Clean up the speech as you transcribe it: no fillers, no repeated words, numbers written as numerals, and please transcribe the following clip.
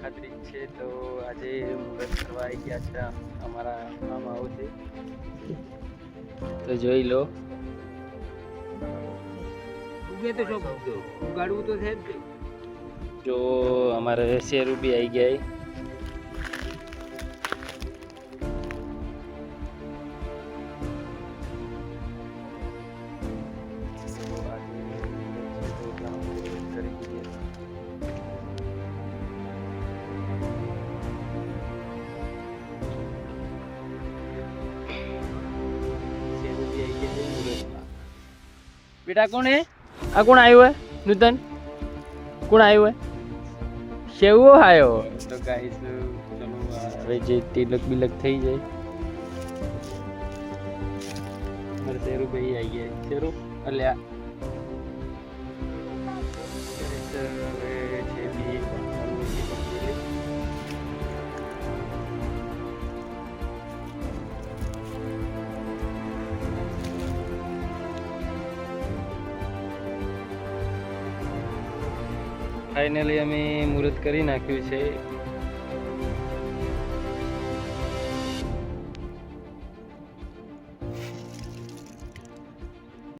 ખાતરી છે તો આજે મુહૂર્ત કરવા આવી ગયા છે અમારા મામા આવશે તો જોઈ લો ઉગે તો શું ઉગાડવું તો છે જ જો અમારે શેરું બી આવી ગયા बेटा कौन है आ कौन आयो है नूतन कौन आयो है शेवो आयो तो गाइस चलो હવે જે તિલક બિલક થઈ જાય મારે શેરુ ભાઈ આવી ગયા શેરુ અલ્યા ફાઇનલી અમે મુહૂર્ત કરી નાખ્યું છે